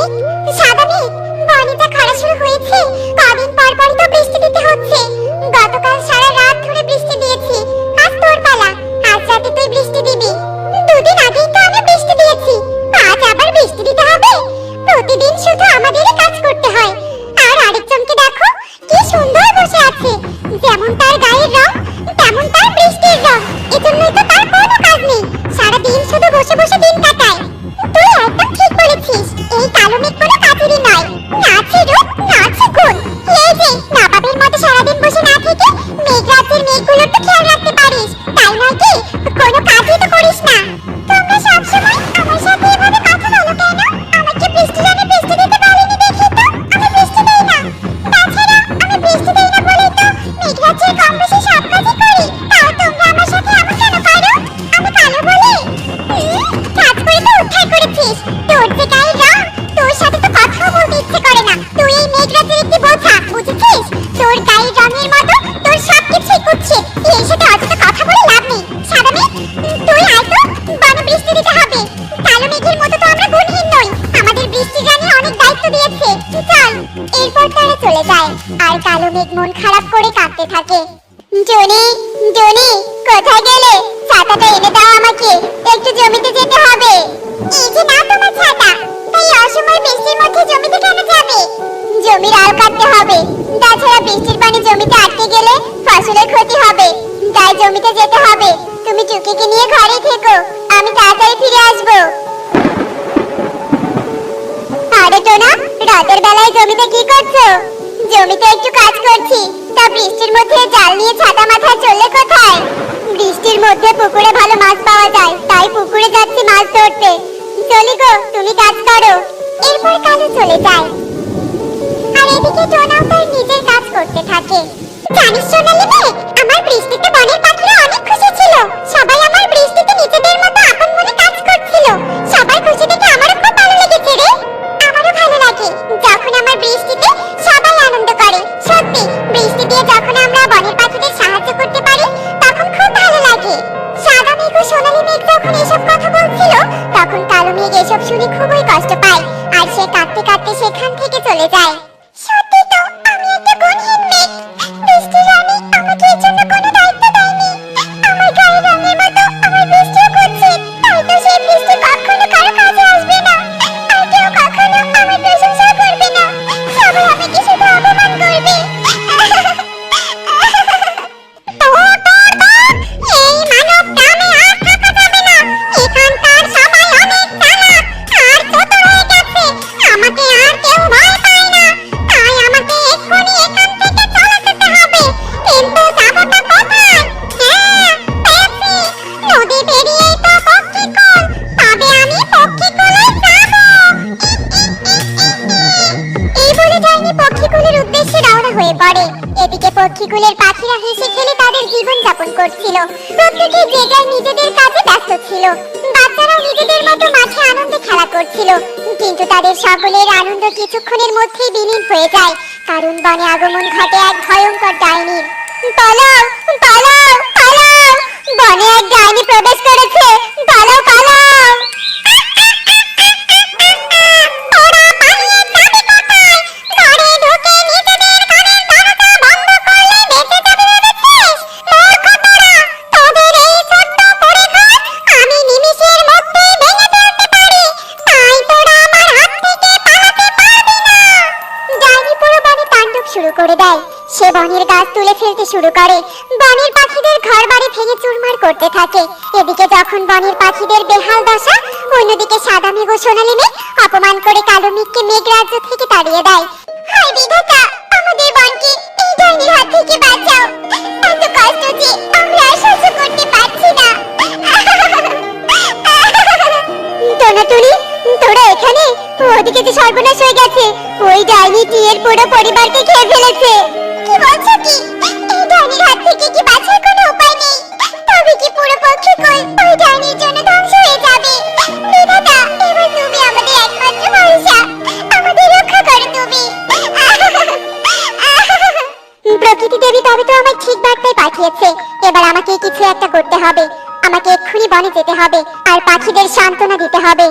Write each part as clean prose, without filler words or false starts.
মেঘ, সাদা মেঘ, বনে যা খরা শুরু হয়েছে, কদিন পর পরই তো বৃষ্টি দিতে হচ্ছে। গতকাল সারা রাত ধরে বৃষ্টি দিয়েছি, আজ তোর পালা, আজ রাতে তুই বৃষ্টি দিবি। দুদিন আগেই তো আমি বৃষ্টি দিয়েছি, আজ আবার বৃষ্টি দিতে হবে? প্রতিদিন শুধু আমাদেরই কাজ করতে হয়। আর আরেকজনকে দেখো, কি সুন্দর বসে আছে, যেমন তার গায়ের রং তেমন তার বৃষ্টির রং। এজন্যই তো তার কোনো কাজ নেই, সারা দিন শুধু বসে বসে দিন কাটায়। তুই একদম ঠিক বলেছিস, এই কালো মেঘ কোনো কাজেরই নয়, না আছে রূপ না আছে গুণ। এই যে নবাবের মতো সারাদিন বসে না থেকে মেঘরাজ্যের মেঘগুলোর তো খেয়াল রাখতে পারিস, তাই নয় কি? কোনো কাজই তো করিস না। তোমরা সবসময় আমার সাথে এভাবে কথা বলো কেন? আমাকে বৃষ্টি জানে বৃষ্টি দিতে পারিনি দেখি তো আমি বৃষ্টি দেই না। তাছাড়া আমি বৃষ্টি দেই না বলেই তো মেঘরাজ্যের কম বেশি সব কাজই করি, তাও তোমরা আমার সাথে এমন কেন পারো? আমি কালো বলে? কাজ করে তো উদ্ধার করেছিস, তোর যে গায়ের রং, তোর সাথে তো কথাও বলতে ইচ্ছে করে না। তুই এই মেঘরাজ্যের একটি বোঝা, বুঝেছিস? তোর গায়ের রঙের মতো তোর সবকিছুই কুৎসিত, এর সাথে অযথা কথা বলে লাভ নেই। সাদা মেঘ, তুই আয় তো, বনে বৃষ্টি দিতে হবে। কালো মেঘের মতো তো আমরা গুণহীন নই, আমাদের বৃষ্টি জানি অনেক দায়িত্ব দিয়েছে। চল। এরপর তারা চলে যায়, আর কালো মেঘ মন খারাপ করে কাঁদতে থাকে। জনি, জনি, কোথায় গেলে? ছাতাটা এনে দাও আমাকে, একটু জমিতে যেতে হবে। এই যে নাও তোমার ছাতা। তাই অসময় বৃষ্টির মধ্যে জমিতে কেন যাবে? জমির আল কাটতে হবে, তাছাড়া বৃষ্টির পানি জমিতে আটকে গেলে ফসলের ক্ষতি হবে, তাই জমিতে যেতে হবে। তুমি টুকিকে নিয়ে ঘরে থেকো, আমি তাড়াতাড়ি ফিরে আসবো। আরে টোনা, রাতের বেলায় জমিতে কি করছো? জমিতে একটু কাজ করছি, তা বৃষ্টির মধ্যে জাল নিয়ে ছাতা মাথায় চললে কোথায়? বৃষ্টির মধ্যে পুকুরে ভালো মাছ পাওয়া যায়, তাই পুকুরে যাচ্ছি মাছ ধরতে। চলি গো, তুমি কাজ করো। এরপর কালু চলে যায়, আর এদিকে টোনাও তার নিজের কাজ করতে থাকে। জানিস সোনালি মেঘ, আমার বৃষ্টিতে বনের পাখিরা অনেক খুশি ছিল, সবাই আমার বৃষ্টিতে নিজেদের মতো আপন মনে কাজ করছিল। সবাই খুশি দেখে আমারও খুব ভালো লেগেছে রে। আমারও ভালো লাগে যখন আমার বৃষ্টিতে সবাই আনন্দ করে। সত্যি, বৃষ্টি দিয়ে যখন আমরা বনের পাখিদের সাহায্য করতে পারি তখন খুব ভালো লাগে। সাদা মেঘ ও সোনালি মেঘ যখন এসব কথা বলছিল তখন কালো মেঘ এসব শুনে খুবই কষ্ট পায়, আর সে কাঁদতে কাঁদতে সেখান থেকে চলে যায়। সত্যি তো, আমি একটা গুণহীন মেঘ, বৃষ্টি রানী আমাকে এর জন্য কোনো দায়িত্ব দেয়নি। আমার গায়ের রঙের মতো আমার বৃষ্টিও করছে, তাই তো সেই বৃষ্টি কখনো কারো কাজে আসবে না, আর কেউ কখনো আমার প্রশংসা করবে না। সবাই আমাকে শুধু অপমান করবে। এই মানব গ্রামে আর থাকা যাবে না, এখানকার সবাই অনেক চালাক আর চতুর হয়ে গেছে, আমাকে আর কেউ ভয় পায় না, তাই আমাকে এক্ষুনি এখান থেকে চলে যেতে হবে। কিন্তু যাবোটা কোথায়? হ্যাঁ, পেয়েছি, নদী পেরিয়েই তো পক্ষীকুল, তবে আমি পক্ষীকুলে যাবো। এই বলে ডাইনি পক্ষীকুলের উদ্দেশ্যে রওনা হয়ে পড়ে। এদিকে পক্ষীকুলের পাখিরা হেসে খেলে তাদের জীবন যাপন করছিল, প্রত্যেকে যে যার নিজেদের কাজে ব্যস্ত ছিল। বাচ্চারাও নিজেদের মতো মাঠে আনন্দে খেলা করছিল, কিন্তু তাদের সকলের আনন্দ কিছুক্ষণের মধ্যেই বিলীন হয়ে যায়, কারণ বনে আগমন ঘটে এক ভয়ঙ্কর ডাইনির। পালাও, পালাও, পালাও, বনে এক ডাইনি প্রবেশ করেছে, পালাও, পালাও। ওরা পালিয়ে যাবে কোথায়? ঘরে ঢুকে নিজেদের ঘরের দরজা বন্ধ করলে বেঁচে যাবে ভেবেছিস? মূর্খ তোরা, তোদের এই ছোট্ট পরিঘর আমি নিমিষের মধ্যে ভেঙে ফেলতে পারি, তাই তোরা আমার হাত থেকে পালাতে পারবি না। ডাইনি পুরো বনে তাণ্ডব শুরু করে দেয়, সে বনের গাছ তুলে ফেলতে শুরু করে, বনের পাখিদের ঘর বাড়ি ভেঙে চুরমার করতে থাকে। এদিকে যখন বনের পাখিদের বেহাল দশা, অন্যদিকে সাদা মেঘ ও সোনালী মেঘ অপমান করে কালো মেঘকে মেঘরাজ্য থেকে তাড়িয়ে দেয়। হায় বিধাতা, আমাদের বনকে এই ডাইনির হাত থেকে বাঁচাও, এত কষ্ট যে আমরা আর সহ্য করতে পারছি না। টোনাটুনি, তোরা এখানে? ওদিকে যে সর্বনাশ হয়ে গেছে, ওই ডাইনি টিয়ের পুরো পরিবারকে খেয়ে ফেলেছে। কি বলছো কি? এই ডাইনির হাত থেকে কি বাঁচার কোনো উপায় নেই? তবে কি পুরো পক্ষীকুল ওই ডাইনির জন্য ধ্বংস হয়ে যাবে? বিধাতা, এবার তুমি আমাদের একমাত্র ভরসা, আমাদের রক্ষা করো তুমি। প্রকৃতি দেবী তবে তো আমায় ঠিক বার্তায় পাঠিয়েছে, এবার আমাকে কিছু একটা করতে হবে। আমাকে এক্ষুনি বনে যেতে হবে আর পাখিদের সান্ত্বনা দিতে হবে।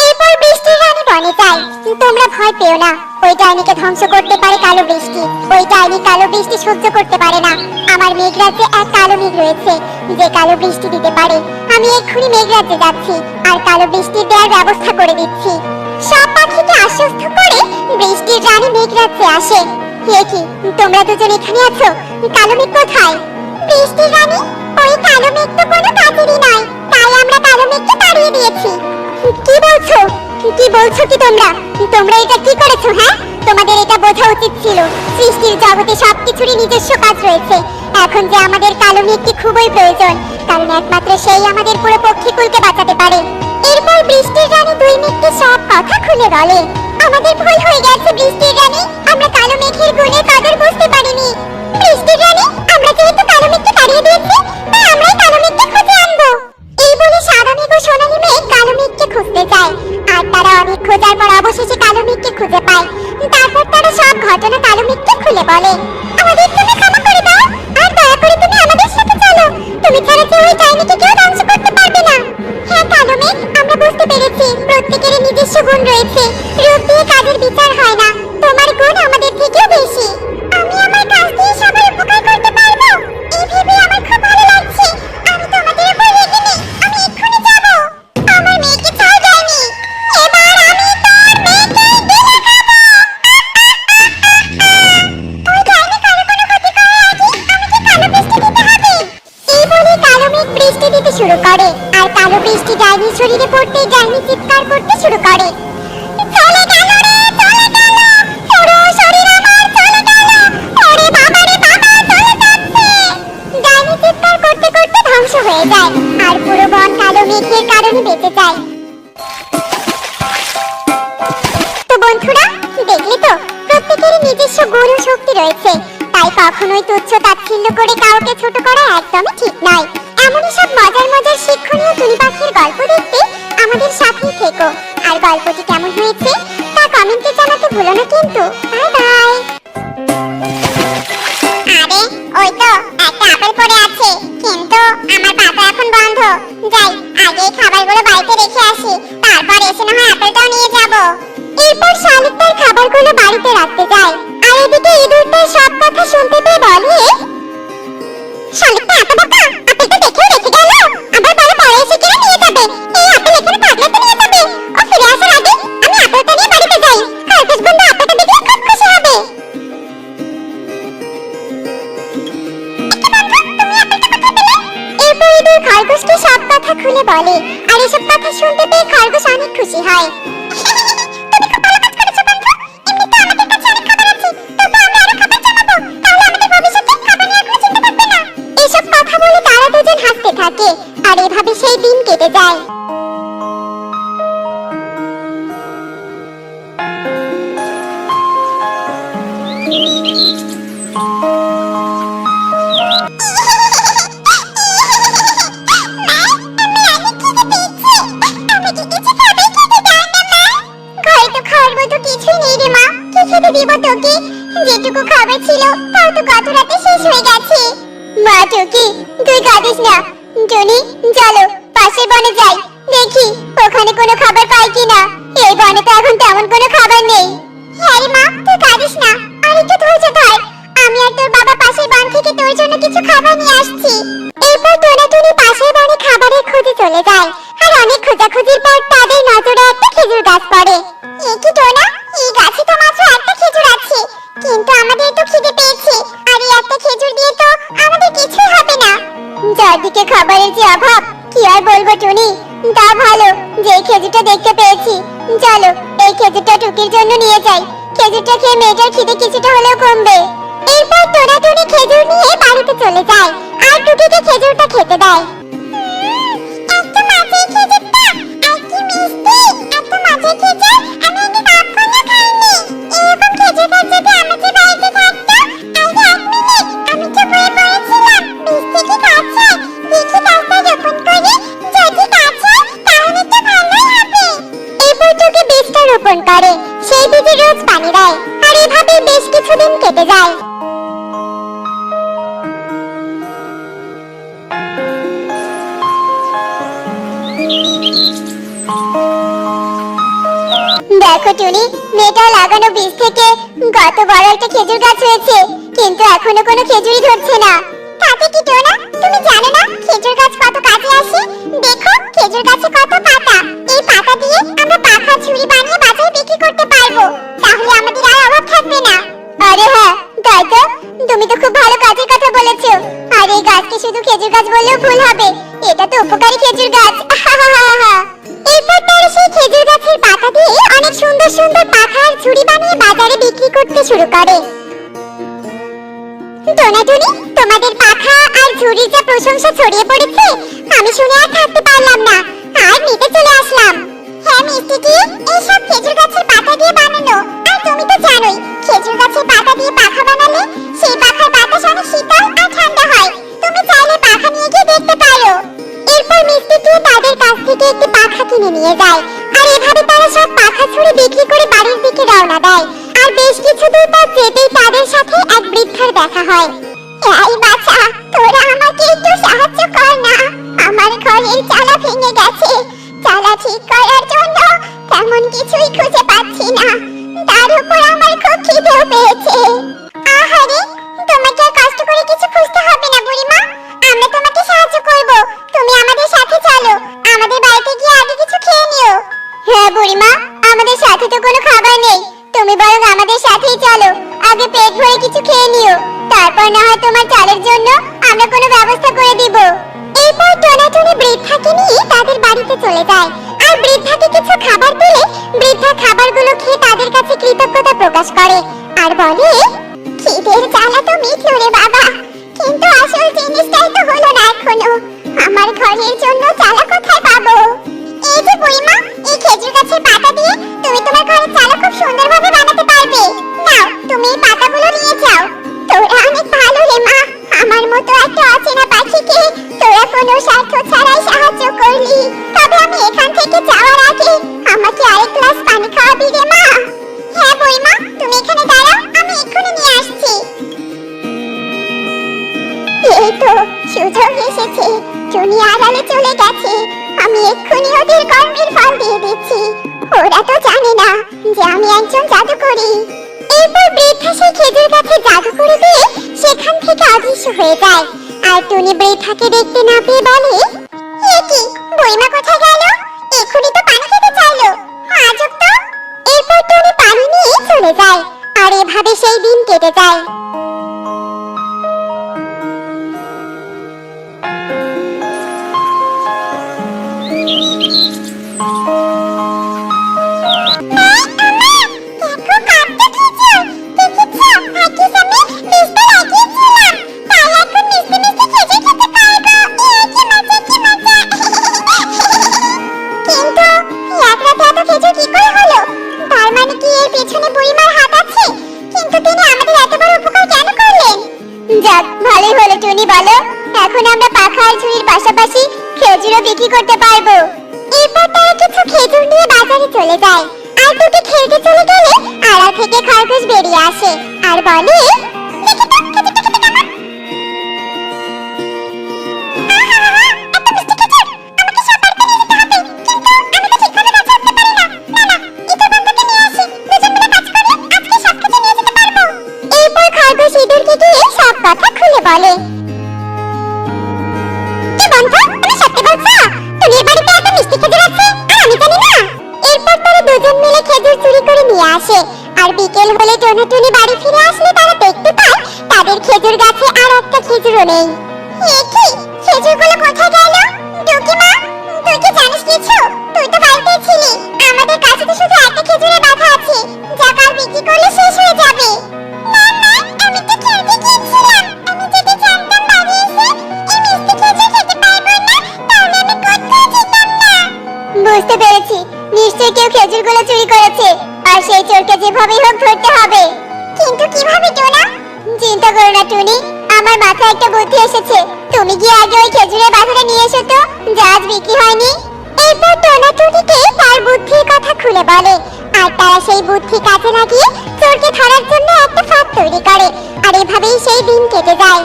এরপর বৃষ্টির রানী বনে যায়, তোমরা ভয় পেও না, ওই ডাইনিকে ধ্বংস করতে পারে কালো বৃষ্টি। ওই ডাইনি কালো বৃষ্টি সহ্য করতে পারে না। আমার মেঘরাজ্যে এক কালো মেঘ রয়েছে যে কালো বৃষ্টি দিতে পারে। আমি এক্ষুনি মেঘরাজ্যে যাচ্ছি আর কালো বৃষ্টি দেওয়ার ব্যবস্থা করে দিচ্ছি। সব পাখিকে আশ্বস্ত করে বৃষ্টির রানী মেঘরাজ্যে আসে। হে কি, তোমরা দুজন এখানে আছো? কালো মেঘ কোথায়? বৃষ্টির রানী, ওই কালো মেঘ তো কোনো কাজেরই নয়, তাই আমরা কালো মেঘকে তাড়িয়ে দিয়েছি। কি বলছো? কি বলছো কি তোমরা? তোমরা এটা কি করেছো? হ্যাঁ, তোমাদের এটা বোঝা উচিত ছিল। সৃষ্টির জগতে সবকিছুরই নিজস্ব কাজ রয়েছে। এখন যে আমাদের কালো মেঘকে খুবই প্রয়োজন, কারণ একমাত্র সেই আমাদের পুরো পক্ষীকুলকে বাঁচাতে পারে। এরপর বৃষ্টির রানী দুই মেঘকে সব কথা খুলে বলে। আমাদের ভুল হয়ে গেছে বৃষ্টির রানী, আমরা কালো মেঘের গুণের কদর বুঝতে পারিনি। বৃষ্টির রানী, আমরা যেহেতু কালো মেঘকে তাড়িয়ে দিয়েছি, তাই আমরাই কালো মেঘকে খুঁজে আনবো। এই বলে সাদা মেঘ ও সোনালী মেঘ কালো মেঘকে খুঁজতে যায়। আর তারা অনেক খোঁজার পর অবশেষে কালো মেঘকে খুঁজে পায়। তারপর তারা সব ঘটনা কালো মেঘকে খুলে বলে। আমাদের তুমি ক্ষমা করে দাও, আর দয়া করে তুমি আমাদের সাথে চলো। তুমি ছাড়া যে ওই ডাইনিকে কেউ ধ্বংস করতে পারবে না। হ্যাঁ কালো মেঘ, আমরা বুঝতে পেরেছি প্রত্যেকেরই নিজস্ব গুণ রয়েছে। রূপ দিয়ে কাজের বিচার হয় না, তোমার গুণ আমাদের থেকেও বেশি। আমি আমার কাজ দিয়ে সবার উপকার করতে পারবো, এই ভেবে আমার খুব ভালো লাগছে। আমি তোমাদের উপর রেগে নেই, আমি এক্ষুনি যাব। আমার মেয়েকে ছাড় যায়নি, এবার আমি তোর মেয়েকে গিলে খাবো। ওই ডাইনি কারো কোনো ক্ষতি করার আগে আমাকে কালো বৃষ্টি দিতে হবে। এই বলে কালো মেঘ বৃষ্টি দিতে শুরু করে। আর কালো বৃষ্টি ডাইনির শরীরে পড়তেই ডাইনি চিৎকার করতে শুরু করে। চলে গেল রে, চলে গেল, পুরো শরীর আমার চলে গেল, ওরে বাবা রে বাবা, চলে যাচ্ছে। ডাইনি চিৎকার করতে করতে ধ্বংস হয়ে যায়, আর পুরো বন কালো মেঘের কারণে বেঁচে যায়। তো বন্ধুরা, দেখলে তো প্রত্যেকেরই নিজস্ব গুণ ও শক্তি রয়েছে, তাই কখনোই তুচ্ছ তাচ্ছিল্য করে কাউকে ছোট করা একদমই ঠিক নয়। এমনই সব মজার মজার শিক্ষণীয় টুনি পাখির গল্প দেখতে আমাদের সাথেই থেকো। আর গল্পটি কেমন হয়েছে তা কমেন্টে জানাতে ভুলো না কিন্তু। Bye bye. আরে ওই তো একটা আপেল পড়ে আছে, কিন্তু আমার পাতা এখন বন্ধ। যাই, আগে খাবারগুলো বাড়িতে রেখে আসি, তারপর এসে না হয় আপেলটাও নিয়ে যাব। এরপর শালিক তার খাবারগুলো বাড়িতে রাখতে যায়। আর এদিকে ইঁদুরটা সব কথা শুনতে পেয়ে বলে, শালিকটা এত বোকা, আপেলটা দেখেও রেখে গেল, আবার বলে পরে এসে কিনে নিয়ে যাবে। এই আপেল এখানে থাকলে তো নিয়ে যাবে। ও ফিরে আসার আগে আমি আপেলটা নিয়ে বাড়িতে যাই, খরগোশ বন্ধু আপেলটা দেখলে খুব খুশি হবে। এরপর ইঁদুর খরগোশকে সব কথা খুলে বলে। আর এসব কথা শুনতে পেয়ে খরগোশ অনেক খুশি হয়। তুমি খুব ভালো কাজ করেছো বন্ধু, এমনিতে আমাদের কাছে অনেক খাবার আছে, তবু আমরা আরো খাবার জমাবো, তাহলে আমাদের ভবিষ্যতে খাবার নিয়ে কোনো চিন্তা থাকবে না। এসব কথা বলে তারা দুজন হাসতে থাকে, আর এভাবে সেই দিন কেটে যায়। যেটুকু খাবার ছিল তাও তো গত রাতে শেষ হয়ে গেছে। মা টুকি, তুই কাঁদিস না। টুনি, চলো পাশের বনে যাই, দেখি ওখানে কোনো খাবার পাই কিনা। এই বনে তো এখন তেমন কোনো খাবার নেই। হ্যাঁ রে মা, তুই কাঁদিস না, আর একটু ধৈর্য ধর। আমি আর তোর বাবা পাশের বন থেকে তোর জন্য কিছু খাবার নিয়ে আসছি। এরপর টোনা টুনি পাশের বনে খাবারের খোঁজে চলে যায়। আর অনেক খোঁজাখুঁজির পর তাদের নজরে একটা খেজুর গাছ পড়ে। এ কি টোনা, এই গাছে তো মাত্র একটা খেজুর আছে, কিন্তু আমাদের তো খিদে পেয়েছে, আর এই একটা খেজুর দিয়ে তো আমাদের কিছুই হবে না। চারদিকে খাবারের যে অভাব, কি আর বলবো টুনি। তা ভালো যে খেজুরটা দেখতে পেয়েছি, চলো এই খেজুরটা টুকির জন্য নিয়ে যাই। খেজুরটা খেয়ে মেয়েটার খিদে কিছুটা হলেও কমবে। এরপর টোনা টুনি খেজুর নিয়ে বাড়িতে চলে যায়, আর টুকিকে খেজুরটা খেতে দেয়। এত মজার খেজুরটা, আর কি মিষ্টি, এত মজার খেজুর আমি আগে কখনো খাইনি। এরকম খেজুর গাছ যদি আমাদের বাড়িতে থাকতো। আজ 1 মিনিট আমি চুপ হয়ে পড়েছিলাম, বীজ থেকে গাছ হয়, দেখি গাছটা রোপণ করি, যদি গাছ হয় তাহলে তো ভালোই হবে। এরপর টুকি বীজটা রোপণ করে, সেই বীজে রোজ পানি দেয়, আর এভাবে বেশ কিছুদিন কেটে যায়। দেখো দেখো টুনি, মেয়েটা লাগানো বীজ থেকে কত বড় একটা খেজুর গাছ হয়েছে, কিন্তু এখনো কোনো খেজুরই ধরছে না। তাতে কি টোনা, তুমি জানো না খেজুর গাছ কত কাজে আসে? দেখো খেজুর গাছে কত পাতা, এই পাতা দিয়ে আমরা পাখা ঝুড়ি বানিয়ে বাজারে বিক্রি করতে পারবো, তাহলে আমাদের আর অভাব থাকবে না। আরে হ্যাঁ, তাই তো, তুমি তো খুব ভালো কাজের কথা বলেছো। আর এই গাছকে শুধু খেজুর গাছ বললেও ভুল হবে, এটা তো উপকারী খেজুর গাছ। এরপর তারা সেই খেজুর গাছের পাতা দিয়ে অনেক সুন্দর সুন্দর পাখা আর ঝুড়ি বানিয়ে বাজারে বিক্রি করতে শুরু করে। টোনাটুনি, তোমাদের পাখা আর ঝুড়ির যা প্রশংসা ছড়িয়ে পড়েছে, আমি শুনে আর থাকতে পারলাম না, আর নিতে চলে আসলাম। হ্যাঁ মিষ্টি কি, এইসব খেজুর গাছের পাতা দিয়ে বানানো, আর তুমি তো জানোই খেজুর গাছের পাতা দিয়ে পাখা বানালে সেই পাখার বাতাস অনেক শীতল আর ঠান্ডা হয়। তুমি চাইলে পাখা নিয়ে গিয়ে দেখতে পারো। এরপর মিষ্টি কি তাদের কাছ থেকে একটি পাখা কিনে নিয়ে যায়, আর এভাবে তারা সব পাখা ছুঁড়ে বিক্রি করে বাড়ির দিকে রওনা দেয়। আর বেশ কিছু দূর পর যেতেই তাদের সাথে এক বৃদ্ধার দেখা হয়। এই বাচ্চা, তোরা আমাকে একটু সাহায্য কর না, আমার ঘরের চালা ভেঙে গেছে, চালা ঠিক করার জন্য তেমন কিছুই খুঁজে পাচ্ছি না, তার উপর আমার খুব খিদেও পেয়েছে। আহারে, তোমাকে আর কষ্ট করে কিছু খুঁজতে হবে না বুড়িমা, আমরা তোমাকে সাহায্য করব। তুমি আমাদের সাথে চলো, আমাদের বাড়িতে গিয়ে আগে কিছু খেয়ে নিও। হ্যাঁ বুড়িমা, আমাদের সাথে তো কোনো খাবার নেই, তুমি বরং আমাদের সাথেই চলো, আগে পেট ভরে কিছু খেয়ে নিও, তারপর না হয় তোমার চালের জন্য আমরা কোনো ব্যবস্থা করে দিব। এরপর টোনাটুনি বৃদ্ধাকে নিয়ে তাদের বাড়িতে চলে যায়, আর বৃদ্ধাকে কিছু খাবার দিলে বৃদ্ধা খাবারগুলো খেয়ে তাদের কাছে কৃতজ্ঞতা প্রকাশ করে আর বলে, খিদের জ্বালা তো মিটলো রে বাবা, কিন্তু আসল জিনিসটাই তো হলো না এখনো, আমার ঘরের জন্য চালা কোথায় পাবো? এই যে বুড়িমা, এই খেজুর গাছের পাতা দিয়ে তুমি তোমার ঘরের চালা খুব সুন্দরভাবে বানাতে পারবে, নাও তুমি এই পাতাগুলো নিয়ে যাও। তোরা অনেক ভালো রে মা, আমার মতো একটা অচেনা পাখিকে তোরা কোনো স্বার্থ ছাড়াই সাহায্য করলি। তবে আমি এখান থেকে যাওয়ার আগে আমাকে আরেক গ্লাস পানি খাওয়াবি রে মা? হ্যাঁ বুড়িমা, তুমি এখানে দাঁড়াও, আমি এক্ষুনি নিয়ে আসছি। এই তো সুযোগ এসেছে, টুনি আড়ালে চলে গেছে, আমি এক্ষুনি ওদের কর্মের ফল দিয়ে দিচ্ছি, ওরা তো জানে না যে আমি একজন জাদুকরী। এরপর বৃদ্ধা সেই খেজুর গাছে জাদু করে দিয়ে সেখান থেকে অদৃশ্য হয়ে যায়, আর টুনি বৃদ্ধাকে দেখতে না পেয়ে বলে, এ কি, বুড়িমা কোথায় গেল? এক্ষুনি তো পানি খেতে চাইলো, আজব তো। এরপর টুনি পানি নিয়ে চলে যায়, আর এভাবে সেই দিন কেটে যায়। এখন আমরা পাখা আর ঝুড়ির পাশাপাশি খেজুরও বিক্রি করতে পারবো। এরপর তারা কিছু খেজুর নিয়ে বাজারে চলে যায়, আর দুটি খেলতে চলে গেলে আড়াল থেকে খরগোশ বেরিয়ে আসে আর বলে, দেখি তো খেজুরটা খেতে কেমন। আহা, এত মিষ্টি খেজুর, আমাকে সব বাড়িতে নিয়ে যেতে হবে, কিন্তু আমি তো ঠিকভাবে কাজ করতে পারি না। না না, ইঁদুর বন্ধুকে নিয়ে আসি, দুজন মিলে কাজ করলে আজকে সব খেজুর নিয়ে যেতে পারবো। এরপর খরগোশ ইঁদুরকে গিয়ে সব কথা খুলে বলে। দুজন মিলে খেজুর চুরি করে নিয়ে আসে, আর বিকেল হলে টোনাটুনি বাড়ি ফিরে আসলে তারা দেখতে পায় তাদের খেজুর গাছে আর একটা খেজুরও নেই। এ কি, খেজুরগুলো কোথায় গেল? টুকি মা, তুই কি জানিস কিছু? তুই তো বাড়িতে ছিলি, আমাদের কাছে তো শুধু একটা খেজুরের বাধা আছে, যা কাল বিক্রি করলে শেষ হয়ে যাবে। না না, আমি তো খেলতে গিয়েছিলাম, আমি যদি জানতাম বাড়ি এসে এই মিষ্টি খেজুর খেতে পারবো না, তাহলে আমি কোথাও যেতাম না। বুঝতে পেরেছি, নিশ্চয়ই কেউ খেজুরগুলো চুরি করেছে, আর সেই চোরকে যেভাবেই হোক ধরতে হবে। কিন্তু কিভাবে টোনা? চিন্তা করো না টুনি, আমার মাথায় একটা বুদ্ধি এসেছে, তুমি গিয়ে আগে ওই খেজুরের বাজারে নিয়ে এসো তো, যা আজ বিক্রি হয়নি। এরপর টোনা টুনিকে তার বুদ্ধির কথা খুলে বলে, আর তারা সেই বুদ্ধি কাজে লাগিয়ে চোরকে ধরার জন্য একটা ফাঁদ তৈরি করে, আর এভাবেই সেই দিন কেটে যায়।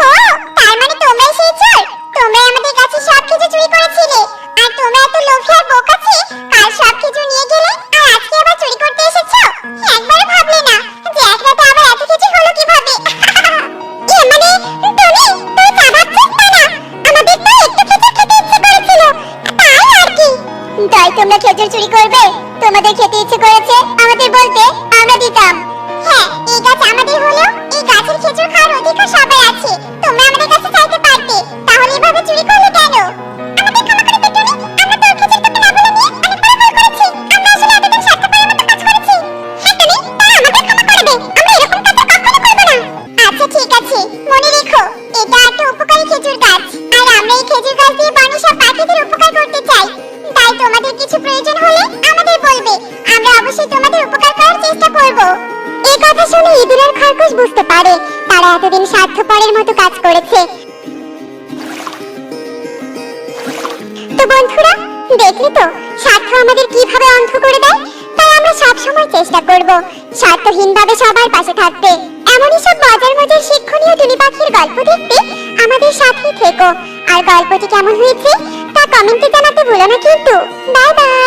ও, তার মানে তোমরাই সেই চোর? তোমরা আমাদের কাছে সব খেজুর চুরি করেছিলে, আর তোমরা এত লোভী আর বোকা যে কাল সব খেজুর নিয়ে গেলে আর আজকে আবার চুরি করতে এসেছো। একবারও ভাবলে না যে এক রাতে আবার এত খেজুর হলো কিভাবে? মানে তুই চা ভাবছিস না? আমাদের তো একটু খেজুর খেতে ইচ্ছে করেছিল, তাই আর কি। তাই তোমরা খেজুর চুরি করবে? তোমাদের খেতে ইচ্ছে করেছে আমাদের বলতে, আমরা দিতাম। হ্যাঁ, এই গাছ আমাদের হলেও এই গাছের খেজুর খাওয়ার অধিকার সবার আছে। তোমরা আমাদের কাছে চাইতে পারতে, তাহলে এভাবে চুরি করলে কেন? আমাদের ক্ষমা করে দে টনি, আমরা তোর খেজুর তোকে না বলে নিয়ে অনেক বড় ভুল করেছি। আমরা আসলে এতদিন স্বার্থপরের মতো কাজ করেছি। হ্যাঁ টনি, তাই আমাদের ক্ষমা করে দে, আমরা এরকম কাজ আর কখনো করব না। আচ্ছা ঠিক আছে, মনে রেখো এটা একটা উপকারী খেজুর গাছ, আর আমরা এই খেজুর গাছ দিয়ে বনের সব পাখিদের উপকার করতে চাই। তাই তোমাদের কিছু প্রয়োজন হলে আমাদের বলবে, আমরা অবশ্যই তোমাদের উপকার করার চেষ্টা করব। এই কথা শুনে ইঁদুর আর খরগোশ বুঝতে পারে তারা এতদিন স্বার্থপরের মতো কাজ করেছে। তো বন্ধুরা, দেখলে তো স্বার্থ আমাদের কিভাবে অন্ধ করে দেয়। তাই আমরা সব সময় চেষ্টা করব স্বার্থহীনভাবে সবার পাশে থাকতে। এমনই সব মজার শিক্ষণীয় টুনি পাখির গল্প দেখতে আমাদের সাথেই থেকো। আর গল্পটি কেমন হয়েছে তা কমেন্টে জানাতে ভুলো না কিন্তু। Bye bye.